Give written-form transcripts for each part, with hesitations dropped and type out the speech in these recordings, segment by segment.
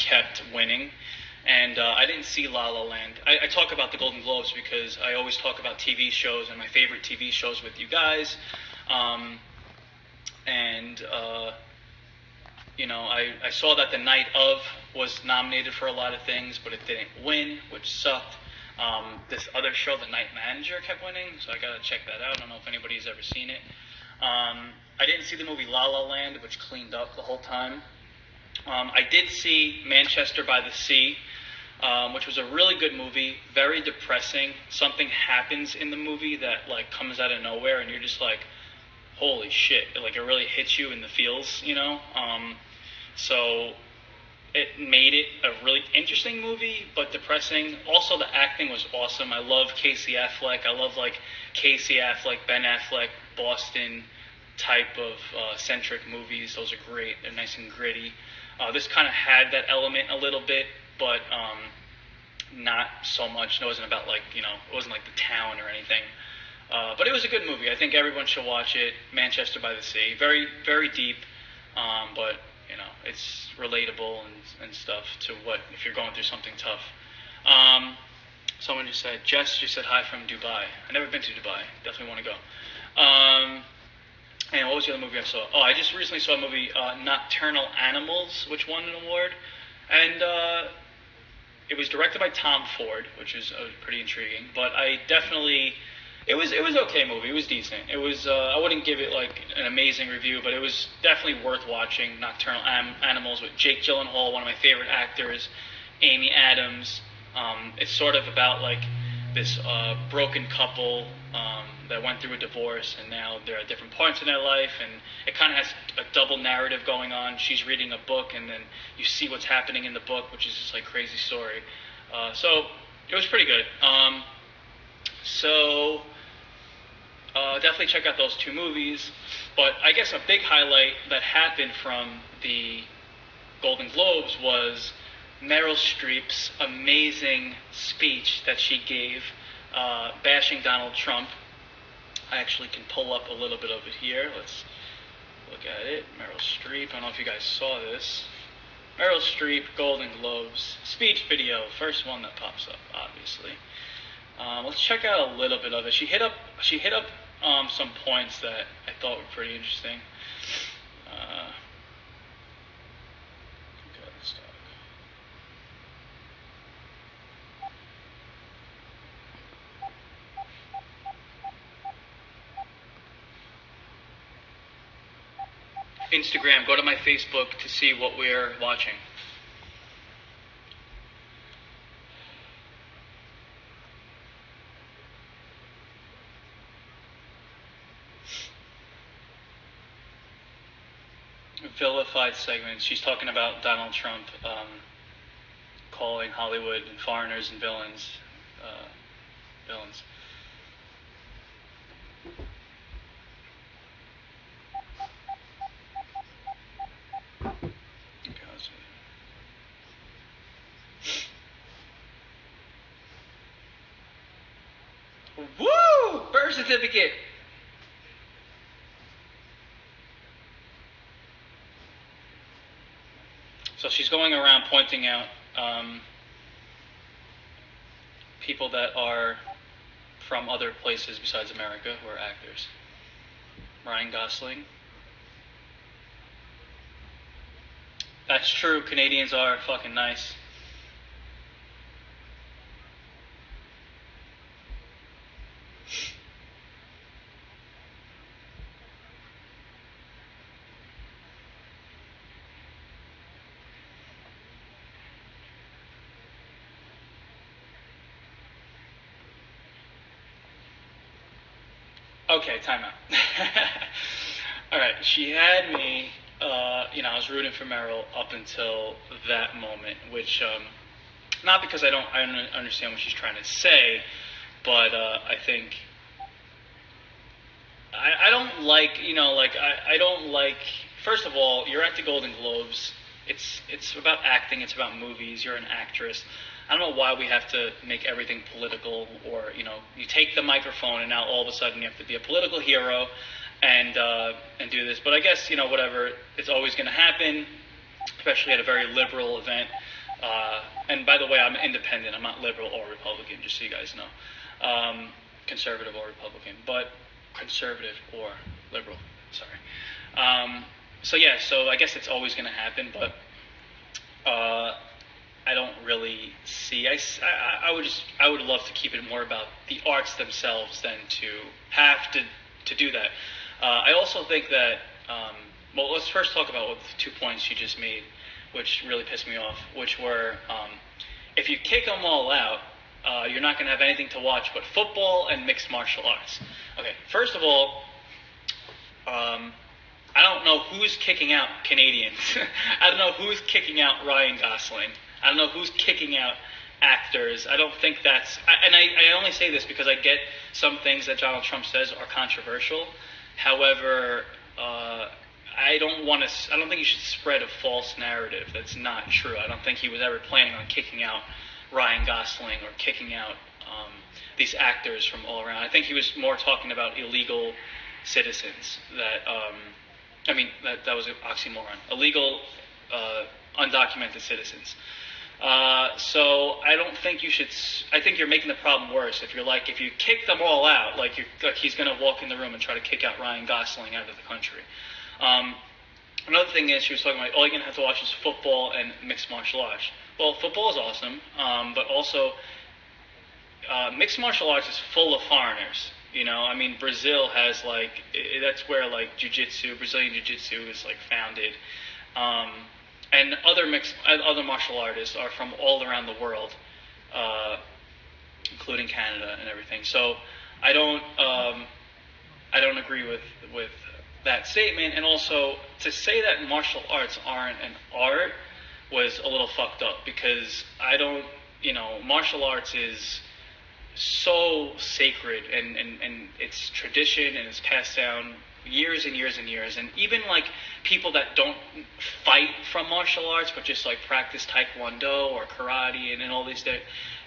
kept winning. And I didn't see La La Land. I talk about the Golden Globes because I always talk about TV shows and my favorite TV shows with you guys. And I saw that The Night Of was nominated for a lot of things, but it didn't win, which sucked. This other show, The Night Manager, kept winning, so I gotta check that out. I don't know if anybody's ever seen it. I didn't see the movie La La Land, which cleaned up the whole time. I did see Manchester by the Sea, which was a really good movie, very depressing. Something happens in the movie that like comes out of nowhere, and you're just like, holy shit, like it really hits you in the feels, so it made it a really interesting movie, but depressing. Also, the acting was awesome. I love Casey Affleck. I love like Casey Affleck, Ben Affleck, Boston type of centric movies. Those are great. They're nice and gritty. This kind of had that element a little bit, but not so much. It wasn't about like, it wasn't like The Town or anything. But it was a good movie. I think everyone should watch it. Manchester by the Sea. Very, very deep, but it's relatable and stuff to what if you're going through something tough. Someone just said, Jess just said hi from Dubai. I've never been to Dubai. Definitely want to go. And what was the other movie I saw? Oh, I just recently saw a movie, Nocturnal Animals, which won an award. And it was directed by Tom Ford, which is pretty intriguing. But I definitely... It was an okay movie. It was decent. It was I wouldn't give it like an amazing review, but it was definitely worth watching. Nocturnal Animals with Jake Gyllenhaal, one of my favorite actors, Amy Adams. It's sort of about like this broken couple that went through a divorce, and now they're at different points in their life, and it kind of has a double narrative going on. She's reading a book, and then you see what's happening in the book, which is this like crazy story. So it was pretty good. Definitely check out those two movies. But I guess a big highlight that happened from the Golden Globes was Meryl Streep's amazing speech that she gave bashing Donald Trump. I actually can pull up a little bit of it here. Let's look at it. Meryl Streep. I don't know if you guys saw this. Meryl Streep, Golden Globes, speech video. First one that pops up, obviously. Let's check out a little bit of it. She hit up some points that I thought were pretty interesting. Okay, let's talk. Instagram, go to my Facebook to see what we're watching. Vilified segments. She's talking about Donald Trump calling Hollywood and foreigners and villains. Okay, let's see. Woo! Birth certificate! So she's going around pointing out people that are from other places besides America who are actors. Ryan Gosling. That's true. Canadians are fucking nice. Okay, time out. All right, she had me, I was rooting for Meryl up until that moment, which, not because I don't understand what she's trying to say, but I think, I don't like, I don't like, first of all, you're at the Golden Globes, it's about acting, it's about movies, you're an actress. I don't know why we have to make everything political, or you take the microphone and now all of a sudden you have to be a political hero and do this. But I guess whatever, it's always going to happen, especially at a very liberal event. And by the way, I'm independent. I'm not liberal or Republican, just so you guys know. Conservative or Republican, but conservative or liberal. Sorry. So yeah, so I guess it's always going to happen, but I don't really see. I would love to keep it more about the arts themselves than to have to do that. I also think that. Well, let's first talk about the 2 points you just made, which really pissed me off. Which were, if you kick them all out, you're not going to have anything to watch but football and mixed martial arts. Okay, first of all, I don't know who's kicking out Canadians. I don't know who's kicking out Ryan Gosling. I don't know who's kicking out actors. I don't think that's... I only say this because I get some things that Donald Trump says are controversial. However, I don't think you should spread a false narrative that's not true. I don't think he was ever planning on kicking out Ryan Gosling or kicking out these actors from all around. I think he was more talking about illegal citizens that... that was an oxymoron. Illegal, undocumented citizens. So I don't think you should. I think you're making the problem worse if you kick them all out, like he's going to walk in the room and try to kick out Ryan Gosling out of the country. Another thing is she was talking about all you're going to have to watch is football and mixed martial arts. Well, football is awesome, but also mixed martial arts is full of foreigners. Brazil has that's where Brazilian jiu-jitsu is founded, and other martial artists are from all around the world, including Canada and everything. So I don't agree with that statement, and also to say that martial arts aren't an art was a little fucked up because martial arts is so sacred and it's tradition and it's passed down years and years and years, and even people that don't fight from martial arts but just practice taekwondo or karate and all these things,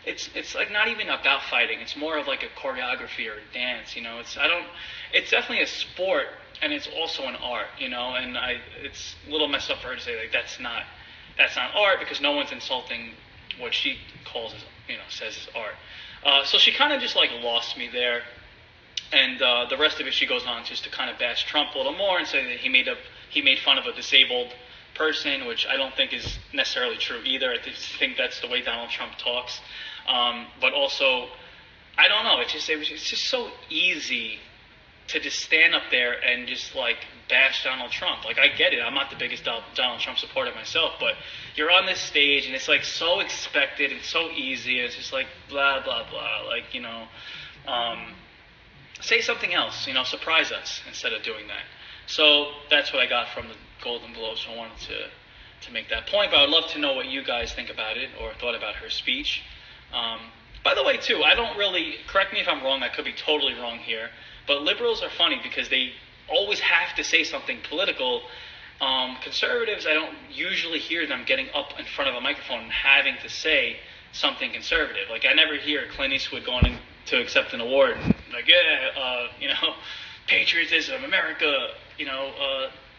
it's not even about fighting. It's more of a choreography or a dance. It's definitely a sport and it's also an art, and it's a little messed up for her to say that's not art because no one's insulting what she calls says is art. So she kind of just lost me there, and the rest of it she goes on just to kind of bash Trump a little more and say that he made fun of a disabled person, which I don't think is necessarily true either. I just think that's the way Donald Trump talks. But also, I don't know. It's just so easy to just stand up there and just bash Donald Trump. I get it. I'm not the biggest Donald Trump supporter myself, but you're on this stage and it's so expected and so easy. And it's just blah blah blah. Say something else. Surprise us instead of doing that. So that's what I got from the Golden Globes. So I wanted to make that point. But I would love to know what you guys think about it or thought about her speech. By the way, too, I don't really, correct me if I'm wrong, I could be totally wrong here, but liberals are funny because they always have to say something political. Conservatives, I don't usually hear them getting up in front of a microphone and having to say something conservative. I never hear Clint Eastwood going in to accept an award and patriotism, America,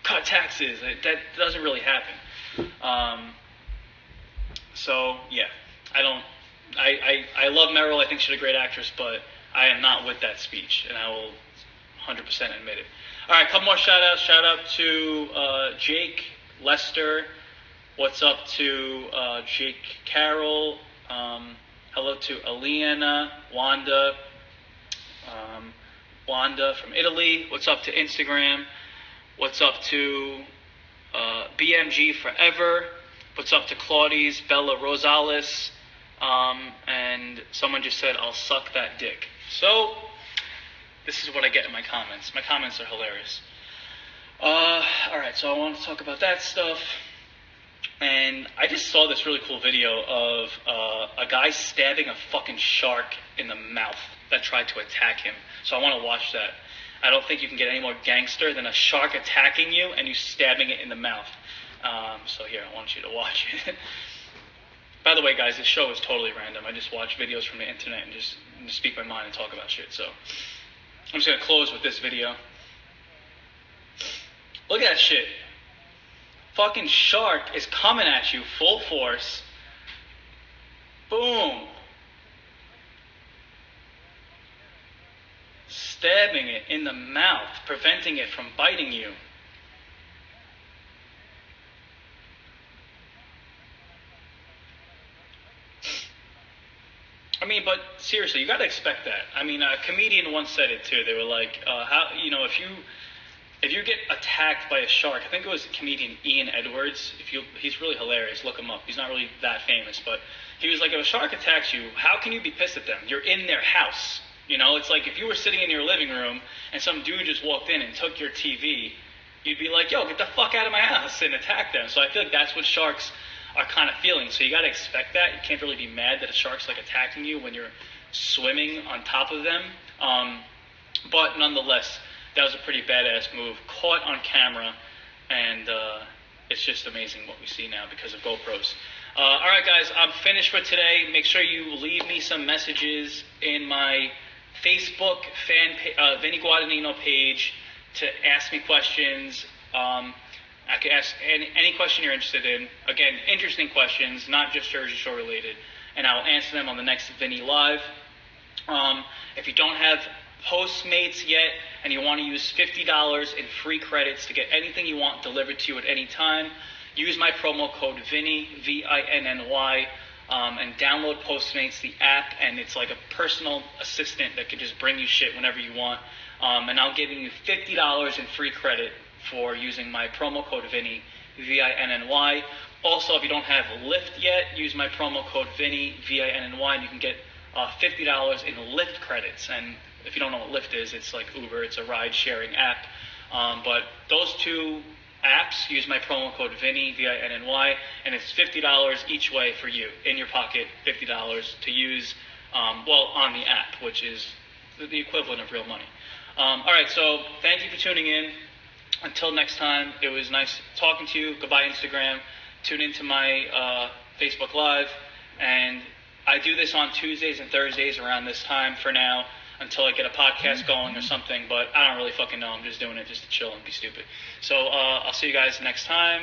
cut taxes. That doesn't really happen. So, yeah, I love Meryl. I think she's a great actress, but I am not with that speech, and I will 100% admit it. All right, a couple more shout-outs. Shout-out to Jake, Lester. What's up to Jake Carroll. Hello to Aliana, Wanda. Wanda from Italy. What's up to Instagram? What's up to BMG Forever? What's up to Claudi's, Bella Rosales? And someone just said, I'll suck that dick. So, this is what I get in my comments. My comments are hilarious. Alright, so I want to talk about that stuff. And I just saw this really cool video of a guy stabbing a fucking shark in the mouth that tried to attack him. So I want to watch that. I don't think you can get any more gangster than a shark attacking you and you stabbing it in the mouth. So here, I want you to watch it. By the way, guys, this show is totally random. I just watch videos from the internet and just speak my mind and talk about shit. So I'm just going to close with this video. Look at that shit. Fucking shark is coming at you full force. Boom. Stabbing it in the mouth, preventing it from biting you. I mean, but seriously, you got to expect that. I mean, a comedian once said it too. They were like, "How if you get attacked by a shark?" I think it was comedian Ian Edwards. He's really hilarious. Look him up. He's not really that famous, but he was like, if a shark attacks you, how can you be pissed at them? You're in their house. It's like if you were sitting in your living room and some dude just walked in and took your TV, you'd be like, "Yo, get the fuck out of my house," and attack them. So I feel like that's what sharks are kind of feeling. So you got to expect that. You can't really be mad that a shark's like attacking you when you're swimming on top of them. But nonetheless, that was a pretty badass move. Caught on camera, and it's just amazing what we see now because of GoPros. All right, guys, I'm finished for today. Make sure you leave me some messages in my Facebook Vinny Guadagnino page to ask me questions. I can ask any question you're interested in. Again, interesting questions, not just Jersey Shore related, and I'll answer them on the next Vinny Live. If you don't have Postmates yet and you want to use $50 in free credits to get anything you want delivered to you at any time, use my promo code Vinny, Vinny, and download Postmates, the app, and it's like a personal assistant that can just bring you shit whenever you want. And I'm giving you $50 in free credit for using my promo code Vinny, Vinny. Also, if you don't have Lyft yet, use my promo code Vinny, Vinny, and you can get $50 in Lyft credits. And if you don't know what Lyft is, it's like Uber. It's a ride-sharing app. But those two apps, use my promo code Vinny, Vinny, and it's $50 each way for you, in your pocket, $50 to use, on the app, which is the equivalent of real money. All right, so thank you for tuning in. Until next time, it was nice talking to you. Goodbye, Instagram. Tune into my Facebook Live. And I do this on Tuesdays and Thursdays around this time for now until I get a podcast going or something. But I don't really fucking know. I'm just doing it just to chill and be stupid. So I'll see you guys next time.